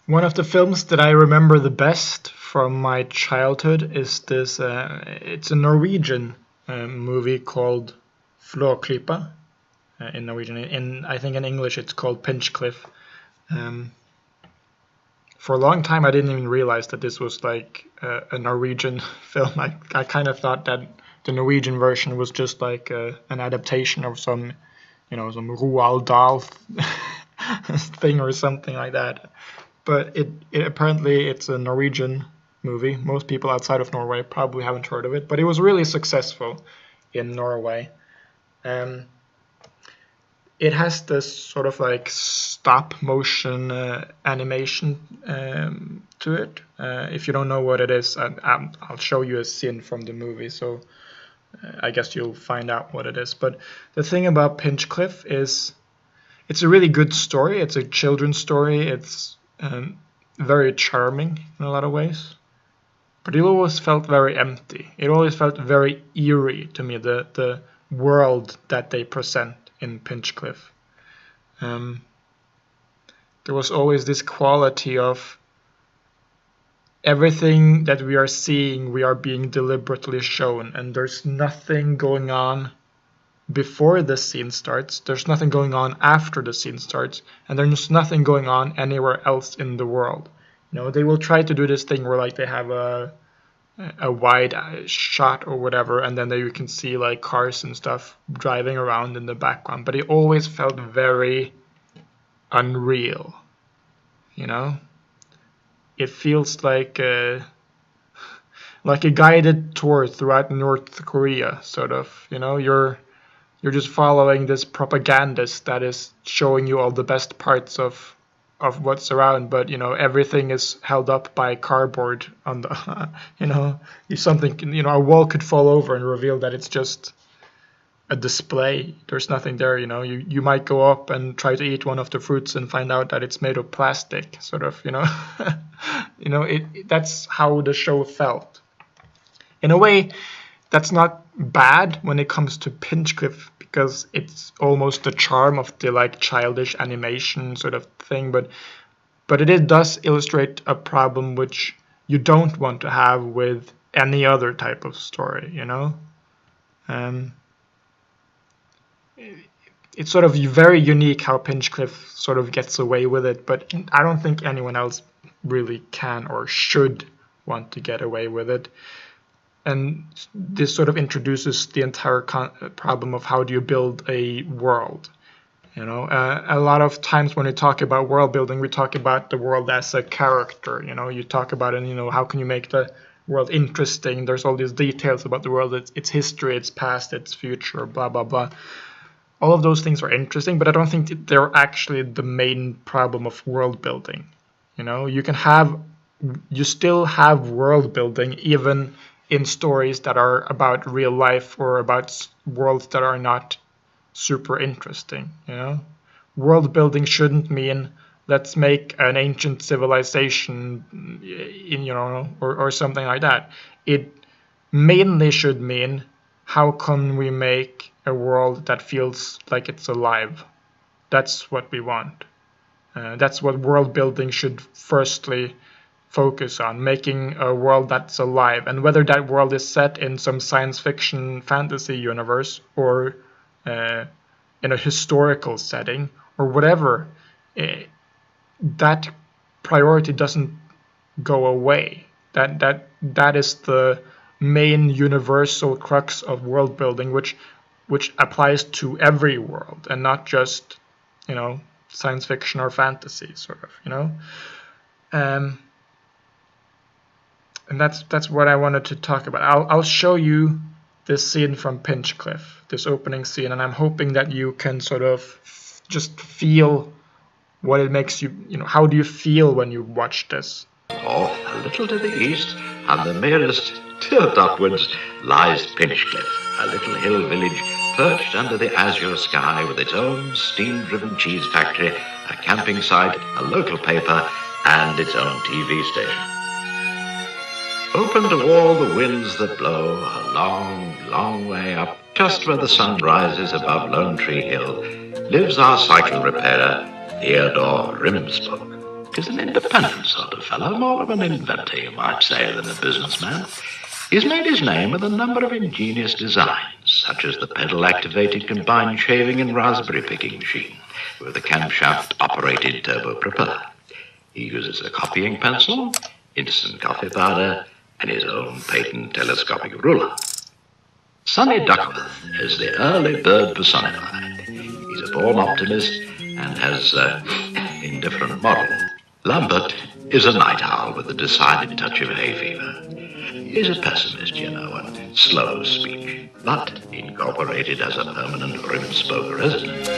One of the films that I remember the best from my childhood is this. It's a Norwegian movie called Flåklypa in Norwegian. I think in English it's called Pinchcliffe. Um, for a long time, I didn't even realize that this was like a Norwegian film. I kind of thought that the Norwegian version was just like an adaptation of some, some Roald Dahl thing or something like that. But it apparently it's a Norwegian movie. Most people outside of Norway probably haven't heard of it, but it was really successful in Norway. It has this sort of like stop motion animation to it. If you don't know what it is, I'll show you a scene from the movie, so I guess you'll find out what it is. But the thing about Pinchcliffe is it's a really good story. It's a children's story. It's very charming in a lot of ways, but it always felt very empty. It always felt very eerie to me, the world that they present in Pinchcliffe. There was always this quality of everything that we are seeing, we are being deliberately shown, and there's nothing going on before the scene starts, there's nothing going on after the scene starts, and there's nothing going on anywhere else in the world. They will try to do this thing where like they have a wide shot or whatever, and then you can see like cars and stuff driving around in the background, but it always felt very unreal. It feels like a guided tour throughout North Korea, sort of. You're just following this propagandist that is showing you all the best parts of what's around, but everything is held up by cardboard on the a wall could fall over and reveal that it's just a display. There's nothing there. You might go up and try to eat one of the fruits and find out that it's made of plastic, sort of. That's how the show felt. In a way, that's not bad when it comes to Pinchcliffe, because it's almost the charm of the like childish animation sort of thing, but it does illustrate a problem which you don't want to have with any other type of story. It's sort of very unique how Pinchcliffe sort of gets away with it, but I don't think anyone else really can or should want to get away with it. And this sort of introduces the entire problem of how do you build a world. A lot of times when we talk about world building, we talk about the world as a character. You talk about it, how can you make the world interesting? There's all these details about the world, its history, its past, its future, blah, blah, blah. All of those things are interesting, but I don't think they're actually the main problem of world building. You still have world building even in stories that are about real life or about worlds that are not super interesting. World building shouldn't mean let's make an ancient civilization or something like that. It mainly should mean how can we make a world that feels like it's alive. That's what we want. That's what world building should firstly focus on, making a world that's alive. And whether that world is set in some science fiction fantasy universe or in a historical setting or whatever, that priority doesn't go away. That is the main universal crux of world building, which applies to every world and not just science fiction or fantasy, sort of. And that's what I wanted to talk about. I'll show you this scene from Pinchcliffe, this opening scene, and I'm hoping that you can sort of just feel what it makes you, how do you feel when you watch this? Off a little to the east, and the merest tilt upwards, lies Pinchcliffe, a little hill village perched under the azure sky with its own steam-driven cheese factory, a camping site, a local paper, and its own TV station. Open to all the winds that blow, a long, long way up, just where the sun rises above Lone Tree Hill, lives our cycle repairer, Theodore Rimspoke. is an independent sort of fellow, more of an inventor, you might say, than a businessman. He's made his name with a number of ingenious designs, such as the pedal-activated combined shaving and raspberry picking machine with a camshaft-operated turbo propeller. He uses a copying pencil, instant coffee powder, and his own patent telescopic ruler. Sonny Duckworth is the early bird personified. He's a born optimist and has indifferent moral. Lambert is a night owl with a decided touch of hay fever. He's a pessimist, you know, and slow of speech, but incorporated as a permanent Rimspoke resident.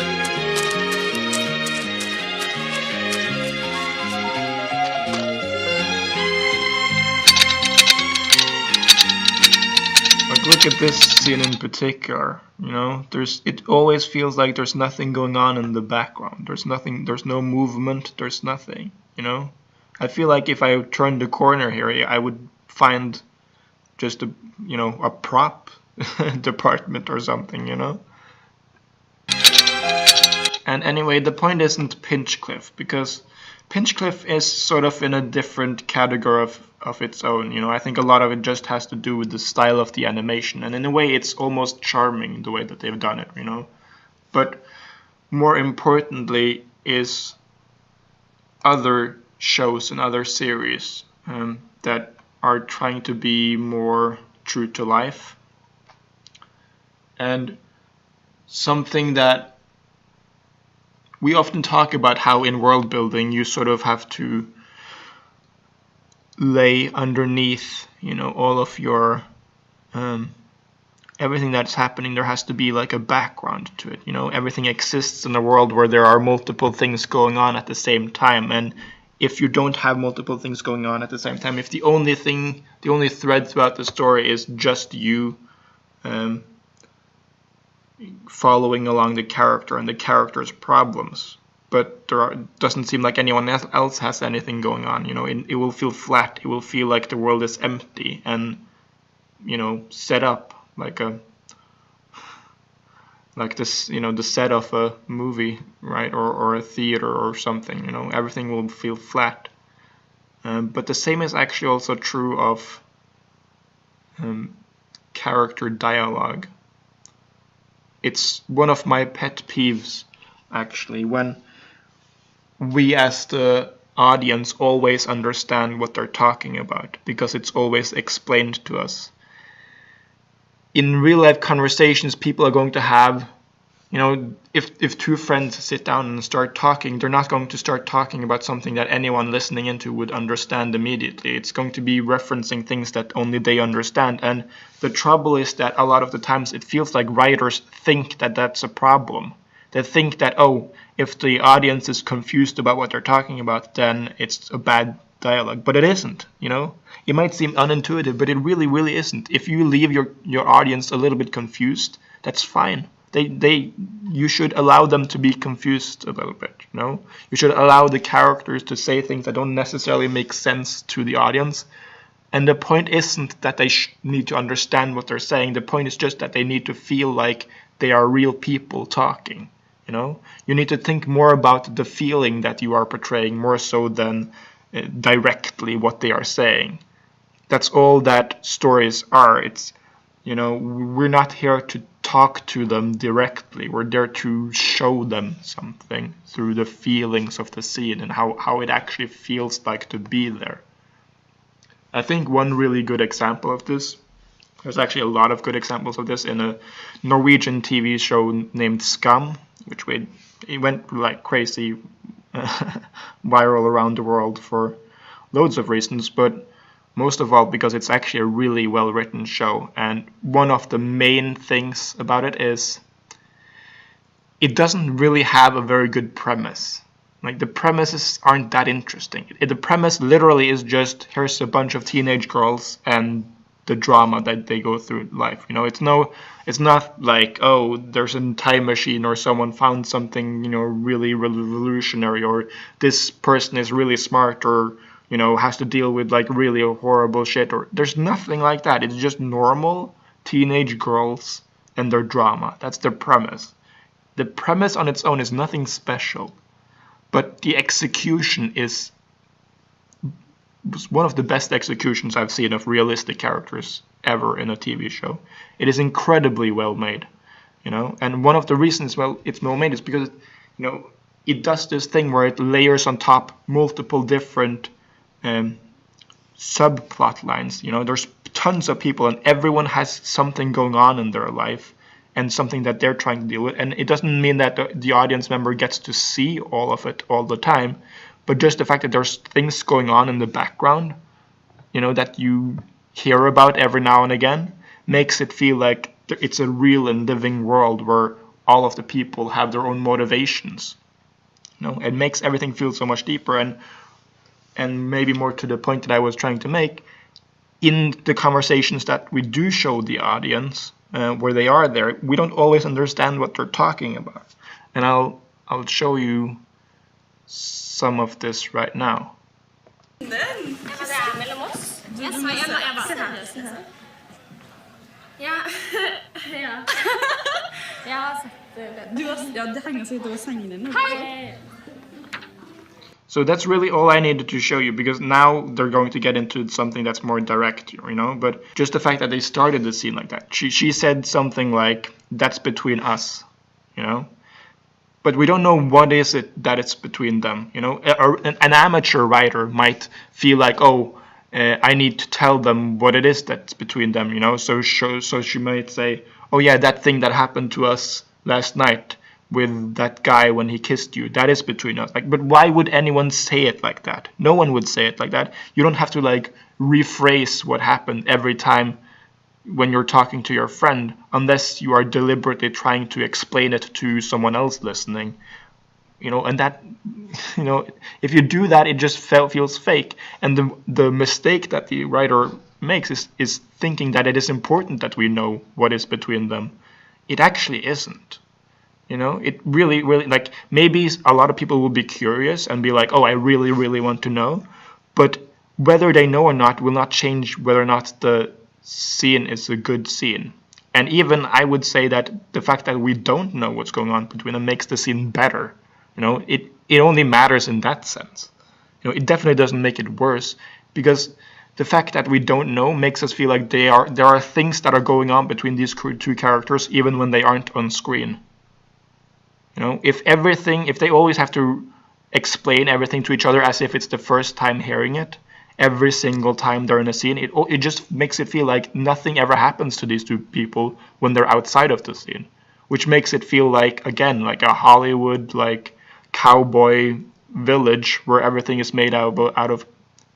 Like, look at this scene in particular, you know, it always feels like there's nothing going on in the background. There's no movement, there's nothing, you know. I feel like if I turned the corner here, I would find just a prop department or something, you know. And anyway, the point isn't Pinchcliffe, because Pinchcliffe is sort of in a different category of its own, you know. I think a lot of it just has to do with the style of the animation, and in a way it's almost charming the way that they've done it, you know. But more importantly is other shows and other series that are trying to be more true to life. And something that we often talk about, how in world building you sort of have to lay underneath, you know, all of your everything that's happening. There has to be like a background to it, you know. Everything exists in a world where there are multiple things going on at the same time, and if you don't have multiple things going on at the same time, if the only thread throughout the story is just you following along the character and the character's problems, but doesn't seem like anyone else has anything going on, you know, it will feel flat. It will feel like the world is empty and, you know, set up like this, you know, the set of a movie, right, or a theater or something, you know. Everything will feel flat. But the same is actually also true of character dialogue. It's one of my pet peeves, actually, when we as the audience always understand what they're talking about, because it's always explained to us. In real life conversations people are going to have, you know, if two friends sit down and start talking, they're not going to start talking about something that anyone listening into would understand immediately. It's going to be referencing things that only they understand. And the trouble is that a lot of the times it feels like writers think that that's a problem. They think that, oh, if the audience is confused about what they're talking about, then it's a bad dialogue. But it isn't, you know. It might seem unintuitive, but it really, really isn't. If you leave your audience a little bit confused, that's fine. You should allow them to be confused a little bit, you know. You should allow the characters to say things that don't necessarily make sense to the audience. And the point isn't that they need to understand what they're saying. The point is just that they need to feel like they are real people talking, you know. You need to think more about the feeling that you are portraying, more so than directly what they are saying. That's all that stories are. It's, you know, we're not here to talk to them directly. We're there to show them something through the feelings of the scene and how it actually feels like to be there. I think one really good example of this, there's actually a lot of good examples of this in a Norwegian TV show named Skam, which it went like crazy viral around the world for loads of reasons, but most of all because it's actually a really well written show. And one of the main things about it is it doesn't really have a very good premise. Like, the premises aren't that interesting. The premise literally is just, here's a bunch of teenage girls and the drama that they go through in life. You know, it's not like, oh, there's a time machine or someone found something, you know, really revolutionary, or this person is really smart, or, you know, has to deal with like really horrible shit, or there's nothing like that. It's just normal teenage girls and their drama. That's the premise. The premise on its own is nothing special, but the execution is was one of the best executions I've seen of realistic characters ever in a TV show. It is incredibly well made, you know. And one of the reasons it's well made is because, you know, it does this thing where it layers on top multiple different subplot lines. You know, there's tons of people and everyone has something going on in their life and something that they're trying to deal with. And it doesn't mean that the audience member gets to see all of it all the time, but just the fact that there's things going on in the background, you know, that you hear about every now and again, makes it feel like it's a real and living world where all of the people have their own motivations. You know, it makes everything feel so much deeper. And maybe more to the point that I was trying to make, in the conversations that we do show the audience, where they are there, we don't always understand what they're talking about. And I'll show you some of this right now. So that's really all I needed to show you, because now they're going to get into something that's more direct, you know. But just the fact that they started the scene like that. She said something like, "That's between us," you know. But we don't know what is it that it's between them, you know. An amateur writer might feel like, oh, I need to tell them what it is that's between them, you know. So she might say, oh yeah, that thing that happened to us last night with that guy when he kissed you, that is between us. Like, but why would anyone say it like that? No one would say it like that. You don't have to like rephrase what happened every time when you're talking to your friend, unless you are deliberately trying to explain it to someone else listening. You know, and that, you know, if you do that, it just feels fake. And the mistake that the writer makes is thinking that it is important that we know what is between them. It actually isn't. You know, it really, like, maybe a lot of people will be curious and be like, oh, I really, really want to know. But whether they know or not will not change whether or not the scene is a good scene. And even I would say that the fact that we don't know what's going on between them makes the scene better. You know, it only matters in that sense. You know, it definitely doesn't make it worse, because the fact that we don't know makes us feel like there are things that are going on between these two characters even when they aren't on screen. You know, if they always have to explain everything to each other as if it's the first time hearing it, every single time they're in a scene, it just makes it feel like nothing ever happens to these two people when they're outside of the scene, which makes it feel like, again, like a Hollywood, like, cowboy village where everything is made out of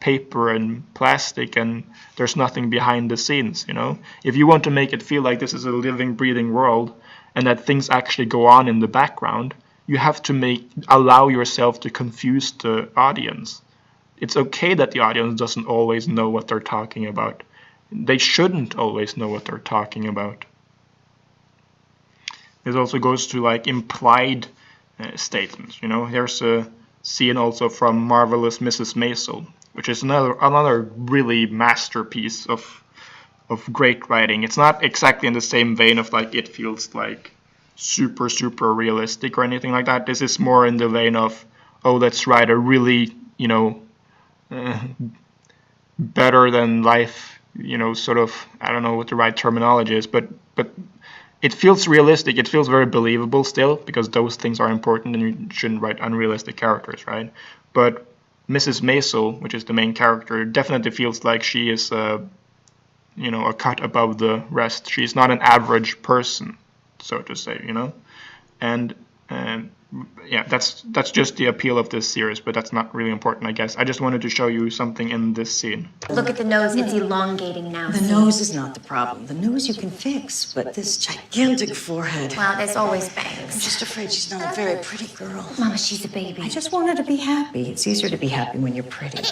paper and plastic and there's nothing behind the scenes, you know? If you want to make it feel like this is a living, breathing world and that things actually go on in the background, you have to allow yourself to confuse the audience. It's okay that the audience doesn't always know what they're talking about. They shouldn't always know what they're talking about. This also goes to like implied statements. You know, here's a scene also from Marvelous Mrs. Maisel, which is another really masterpiece of great writing. It's not exactly in the same vein of like it feels like super realistic or anything like that. This is more in the vein of, oh, let's write a really, you know, better than life, you know, sort of, I don't know what the right terminology is, but it feels realistic. It feels very believable still, because those things are important and you shouldn't write unrealistic characters, right? But Mrs. Maisel, which is the main character, definitely feels like she is you know, a cut above the rest. She's not an average person, so to say, you know. And yeah, that's just the appeal of this series, but that's not really important, I guess. I just wanted to show you something in this scene. Look at the nose, it's elongating now. The nose is not the problem. The nose you can fix, but this gigantic forehead. Well, there's always I'm bangs. just afraid she's not a very pretty girl. Mama, she's a baby. I just want her to be happy. It's easier to be happy when you're pretty.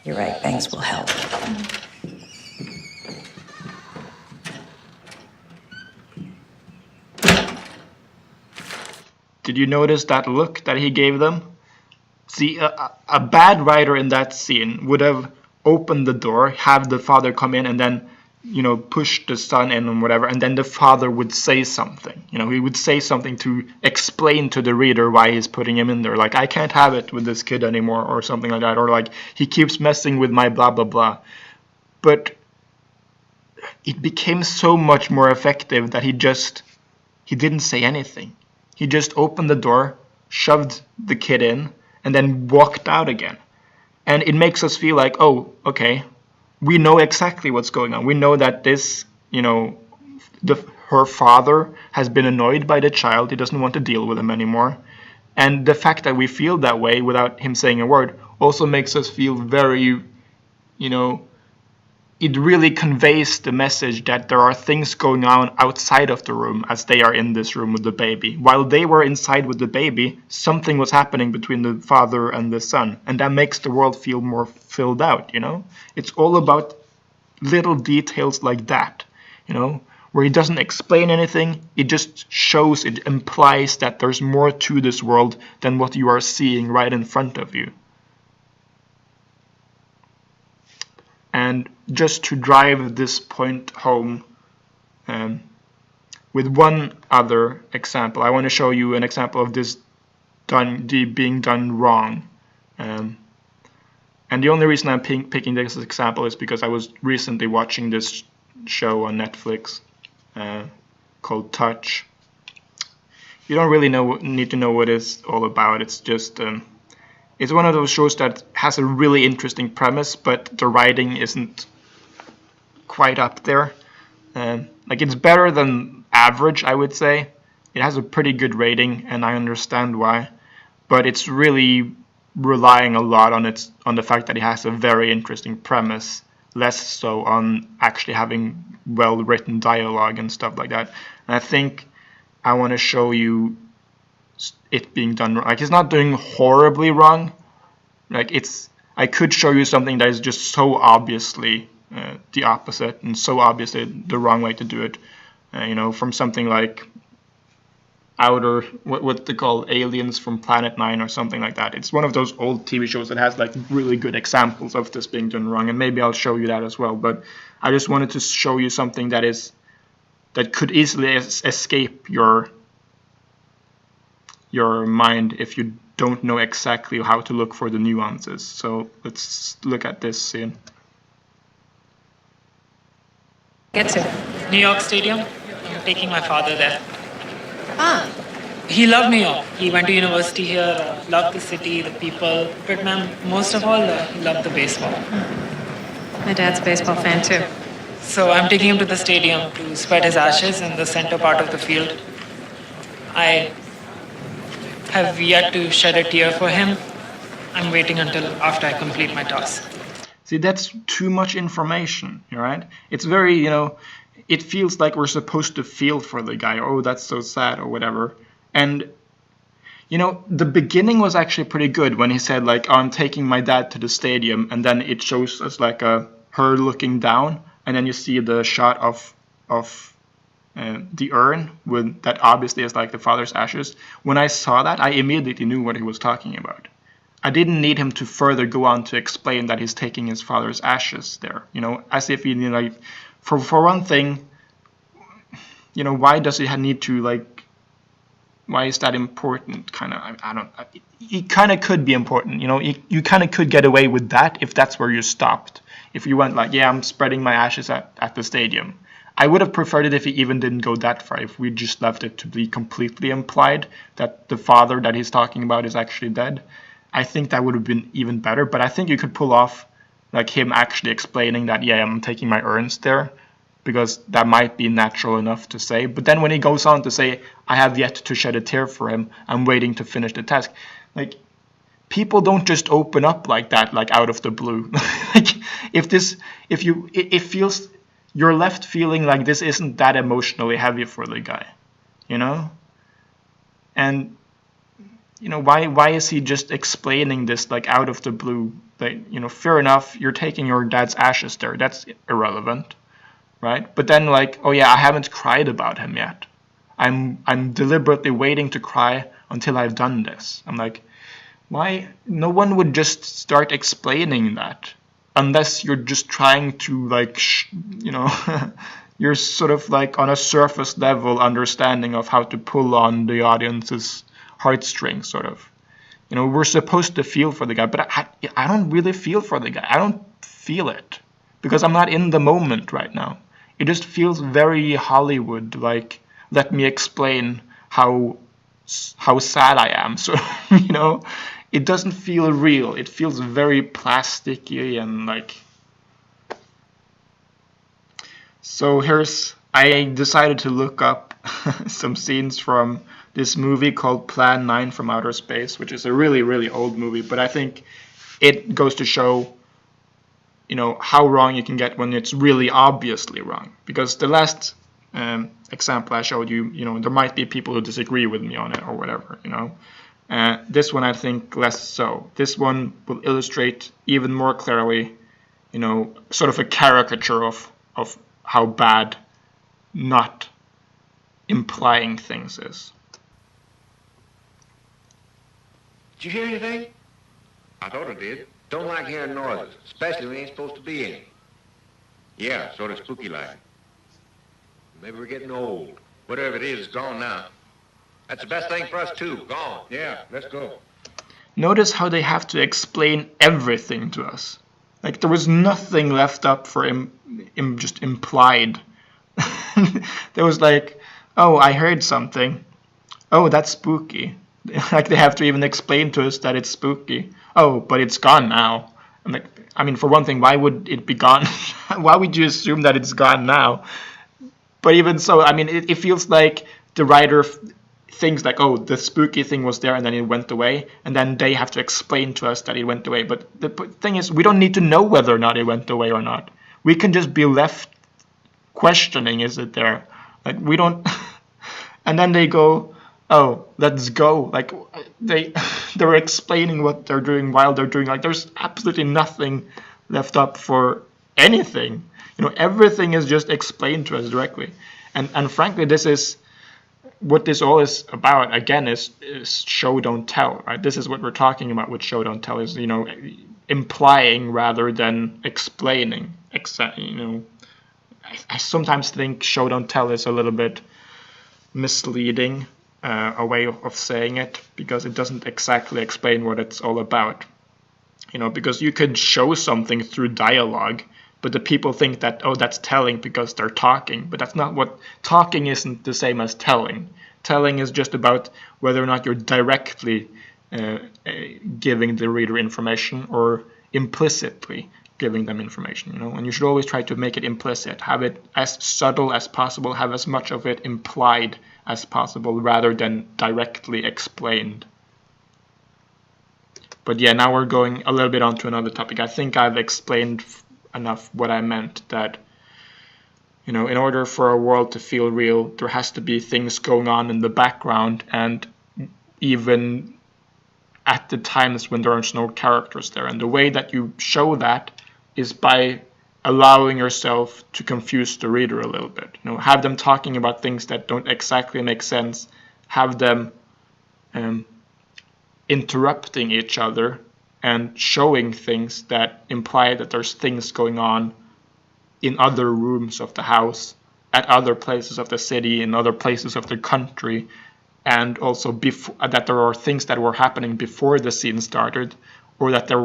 You're right, bangs will help. Did you notice that look that he gave them? See, a bad writer in that scene would have opened the door, have the father come in, and then push the son in and whatever, and then the father would say something. He would say something to explain to the reader why he's putting him in there. Like, I can't have it with this kid anymore, or something like that. Or like, he keeps messing with my blah, blah, blah. But it became so much more effective that he didn't say anything. He just opened the door, shoved the kid in, and then walked out again. And it makes us feel like, oh, okay, we know exactly what's going on. We know that this, her father has been annoyed by the child. He doesn't want to deal with him anymore. And the fact that we feel that way without him saying a word also makes us feel very, it really conveys the message that there are things going on outside of the room as they are in this room with the baby. While they were inside with the baby, something was happening between the father and the son. And that makes the world feel more filled out, It's all about little details like that, where he doesn't explain anything. It just shows, it implies that there's more to this world than what you are seeing right in front of you. And just to drive this point home, with one other example, I want to show you an example of this being done wrong. And the only reason I'm picking this example is because I was recently watching this show on Netflix called Touch. You don't really need to know what it's all about. It's just it's one of those shows that has a really interesting premise, but the writing isn't quite up there. Like, it's better than average, I would say. It has a pretty good rating, and I understand why. But it's really relying a lot on the fact that it has a very interesting premise, less so on actually having well-written dialogue and stuff like that. And I think I want to show you it being done wrong. Like, it's not doing horribly wrong. Like, I could show you something that is just so obviously the opposite and so obviously the wrong way to do it. From something like what they call Aliens from Planet 9 or something like that. It's one of those old TV shows that has like really good examples of this being done wrong, and maybe I'll show you that as well. But I just wanted to show you something that could easily escape your mind if you don't know exactly how to look for the nuances. So let's look at this scene. Get to New York Stadium. I'm taking my father there. Ah, He loved New York. He went to university here, loved the city, the people. But ma'am, most of all, he loved the baseball. my dad's a baseball fan too. So I'm taking him to the stadium to spread his ashes in the center part of the field. I have yet to shed a tear for him. I'm waiting until after I complete my task. See, that's too much information, right? It's very, it feels like we're supposed to feel for the guy. Oh, that's so sad or whatever. And, the beginning was actually pretty good when he said, like, oh, I'm taking my dad to the stadium. And then it shows us like her looking down. And then you see the shot of the urn with that obviously is like the father's ashes. When I saw that, I immediately knew what he was talking about. I didn't need him to further go on to explain that he's taking his father's ashes there. As if he, like, for one thing, why does it need to, like, why is that important? Kind of, I don't. It kind of could be important. You kind of could get away with that if that's where you stopped. If you went like, yeah, I'm spreading my ashes at the stadium. I would have preferred it if he even didn't go that far, if we just left it to be completely implied that the father that he's talking about is actually dead. I think that would have been even better, but I think you could pull off like him actually explaining that, yeah, I'm taking my urns there, because that might be natural enough to say. But then when he goes on to say, I have yet to shed a tear for him, I'm waiting to finish the task. Like, people don't just open up like that, like out of the blue. Like, it feels, you're left feeling like this isn't that emotionally heavy for the guy, And, why is he just explaining this like out of the blue? Like, fair enough, you're taking your dad's ashes there. That's irrelevant, right? But then like, oh yeah, I haven't cried about him yet. I'm deliberately waiting to cry until I've done this. I'm like, why? No one would just start explaining that. unless you're just trying to like, you're sort of like on a surface level understanding of how to pull on the audience's heartstrings, sort of. We're supposed to feel for the guy, but I don't really feel for the guy. I don't feel it because I'm not in the moment right now. It just feels very Hollywood, like, let me explain how sad I am. So, it doesn't feel real. It feels very plasticky and like. So I decided to look up some scenes from this movie called Plan 9 from Outer Space, which is a really, really old movie, but I think it goes to show, how wrong you can get when it's really obviously wrong. Because the last example I showed you, there might be people who disagree with me on it or whatever, this one I think less so. This one will illustrate even more clearly, sort of a caricature of how bad not implying things is. Did you hear anything? I thought I did. Don't like hearing noises, especially when you ain't supposed to be any. Yeah, sort of spooky like. Maybe we're getting old. Whatever it is, it's gone now. That's the best thing for us, too. Gone. Yeah, let's go. Notice how they have to explain everything to us. Like, there was nothing left up for just implied. There was like, oh, I heard something. Oh, that's spooky. Like, they have to even explain to us that it's spooky. Oh, but it's gone now. I'm like, I mean, for one thing, why would it be gone? Why would you assume that it's gone now? But even so, I mean, it feels like the writer thinks like, oh, the spooky thing was there and then it went away, and then they have to explain to us that it went away. But the thing is, we don't need to know whether or not it went away or not. We can just be left questioning, is it there? Like, we don't. And then they go, oh, let's go. Like, they're explaining what they're doing while they're doing. Like, there's absolutely nothing left up for anything. Everything is just explained to us directly. And frankly, this is what this all is about. Again, is show don't tell, right? This is what we're talking about with show don't tell, is implying rather than explaining. I sometimes think show don't tell is a little bit misleading, a way of saying it, because it doesn't exactly explain what it's all about. Because you could show something through dialogue, but the people think that, oh, that's telling because they're talking. But that's not what talking isn't the same as telling. Telling is just about whether or not you're directly giving the reader information or implicitly giving them information. And you should always try to make it implicit, have it as subtle as possible, have as much of it implied as possible rather than directly explained. But yeah, now we're going a little bit on to another topic. I think I've explained enough what I meant, that in order for a world to feel real, there has to be things going on in the background, and even at the times when there are no characters there. And the way that you show that is by allowing yourself to confuse the reader a little bit. Have them talking about things that don't exactly make sense, have them interrupting each other and showing things that imply that there's things going on in other rooms of the house, at other places of the city, in other places of the country, and also that there are things that were happening before the scene started, or that there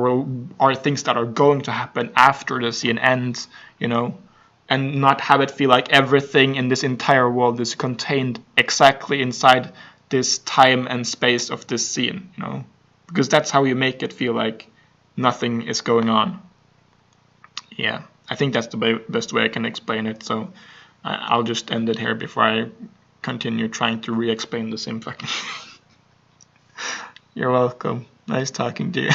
are things that are going to happen after the scene ends, and not have it feel like everything in this entire world is contained exactly inside this time and space of this scene, because that's how you make it feel like nothing is going on. Yeah, I think that's the best way I can explain it, so I'll just end it here before I continue trying to re-explain the same fucking thing. You're welcome. Nice talking to you.